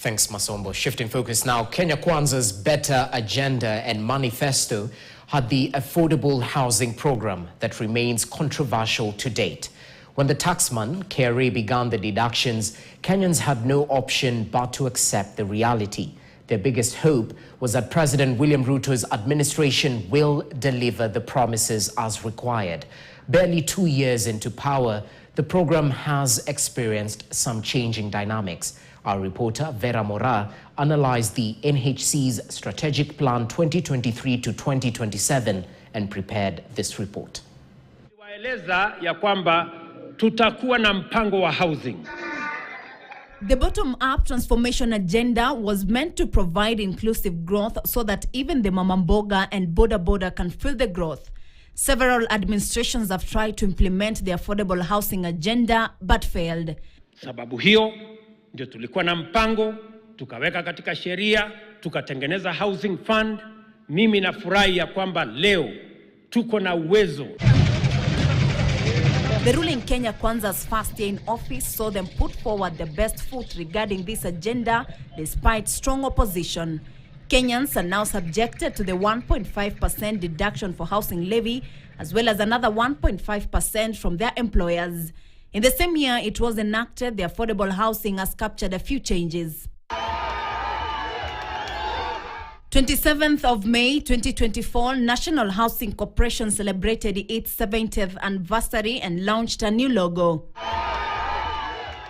Thanks, Masombo. Shifting focus now, Kenya Kwanza's Better Agenda and Manifesto had the affordable housing program that remains controversial to date. When the taxman, KRA, began the deductions, Kenyans had no option but to accept the reality. Their biggest hope was that President William Ruto's administration will deliver the promises as required. Barely 2 years into power, the program has experienced some changing dynamics. Our reporter, Vera Mora, analyzed the NHC's Strategic Plan 2023 to 2027 and prepared this report. Waeleza ya kwamba tutakuwa na mpango wa housing. The bottom-up transformation agenda was meant to provide inclusive growth so that even the Mamamboga and Boda can feel the growth. Several administrations have tried to implement the affordable housing agenda but failed. Sababu hiyo ndio tulikuwa na mpango, tukaweka katika sheria, tukatengeneza housing fund. Mimi nafurahi ya kwamba leo tuko na uwezo. The ruling Kenya Kwanza's first year in office saw them put forward the best foot regarding this agenda despite strong opposition. Kenyans are now subjected to the 1.5% deduction for housing levy, as well as another 1.5% from their employers. In the same year it was enacted, the affordable housing has captured a few changes. 27th of May 2024, National Housing Corporation celebrated its 70th anniversary and launched a new logo.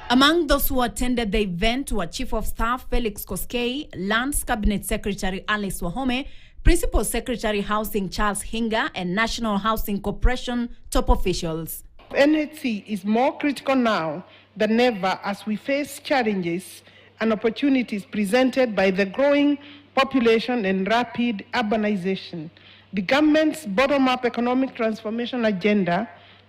Among those who attended the event were Chief of Staff Felix Koskei, Lands Cabinet Secretary Alice Wahome, Principal Secretary Housing Charles Hinga, and National Housing Corporation top officials. NHC is more critical now than ever as we face challenges and opportunities presented by the growing population and rapid urbanization. The government's bottom-up economic transformation agenda,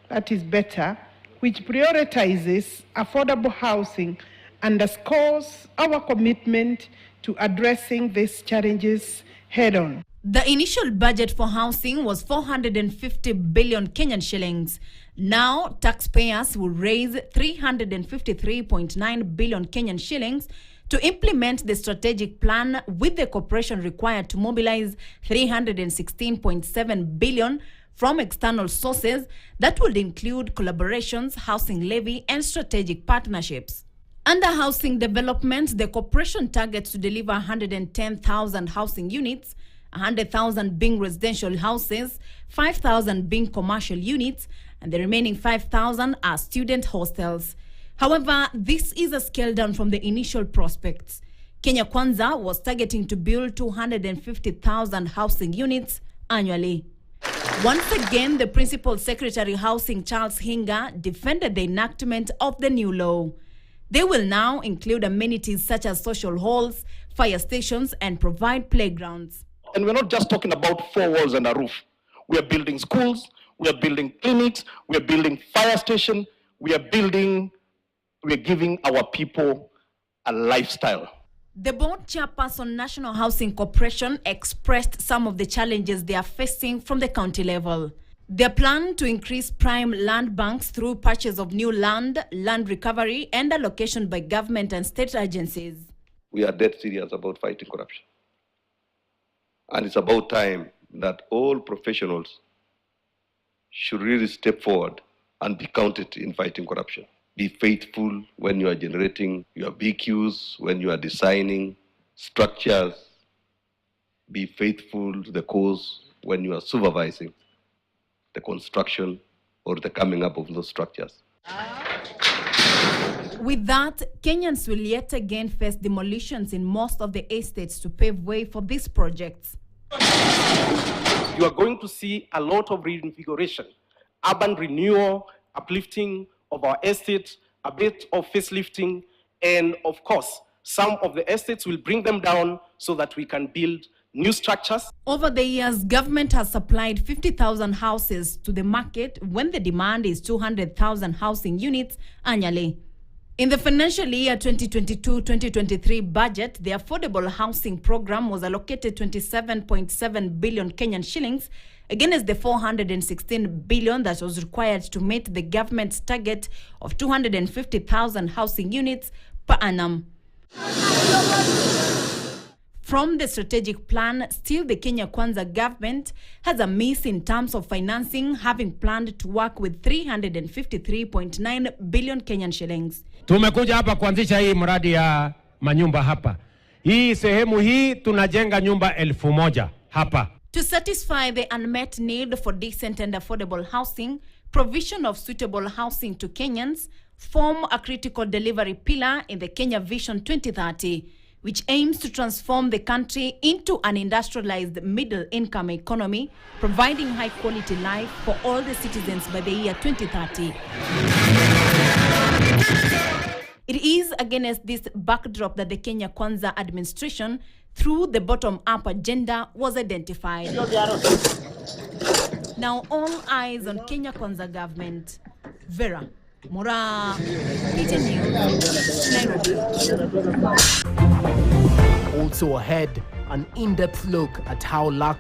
that is better, which prioritizes affordable housing, underscores our commitment to addressing these challenges head-on. The initial budget for housing was 450 billion Kenyan shillings. Now, taxpayers will raise 353.9 billion Kenyan shillings to implement the strategic plan, with the corporation required to mobilize 316.7 billion from external sources that would include collaborations, housing levy, and strategic partnerships. Under housing development, the corporation targets to deliver 110,000 housing units, 100,000 being residential houses, 5,000 being commercial units, and the remaining 5,000 are student hostels. However, this is a scale down from the initial prospects. Kenya Kwanza was targeting to build 250,000 housing units annually. Once again, the Principal Secretary Housing Charles Hinga defended the enactment of the new law. They will now include amenities such as social halls, fire stations, and provide playgrounds. And we're not just talking about 4 walls and a roof. We are building schools, we are building clinics, we are building fire stations, we are giving our people a lifestyle. The board chairperson, National Housing Corporation, expressed some of the challenges they are facing from the county level. Their plan to increase prime land banks through purchase of new land, land recovery, and allocation by government and state agencies. We are dead serious about fighting corruption. And it's about time that all professionals should really step forward and be counted in fighting corruption. Be faithful when you are generating your BQs, when you are designing structures. Be faithful to the cause when you are supervising the construction or the coming up of those structures. With that, Kenyans will yet again face demolitions in most of the estates to pave way for these projects. You are going to see a lot of reinvigoration, urban renewal, uplifting of our estates, a bit of facelifting, and of course, some of the estates will bring them down so that we can build new structures. Over the years, government has supplied 50,000 houses to the market when the demand is 200,000 housing units annually. In the financial year 2022-2023 budget, the affordable housing program was allocated 27.7 billion Kenyan shillings against the 416 billion that was required to meet the government's target of 250,000 housing units per annum. From the strategic plan, still the Kenya Kwanza government has a miss in terms of financing, having planned to work with 353.9 billion Kenyan shillings. Tumekuja hapa kuanzisha hii mradi ya manyumba hapa. Hii sehemu hii tunajenga nyumba 1,000 hapa. To satisfy the unmet need for decent and affordable housing, provision of suitable housing to Kenyans form a critical delivery pillar in the Kenya Vision 2030, which aims to transform the country into an industrialized middle-income economy, providing high-quality life for all the citizens by the year 2030. It is against this backdrop that the Kenya Kwanza administration, through the bottom-up agenda, was identified. Now all eyes on Kenya Kwanza government. Vera Mura, PTN News, Nairobi. Also ahead, an in-depth look at how lack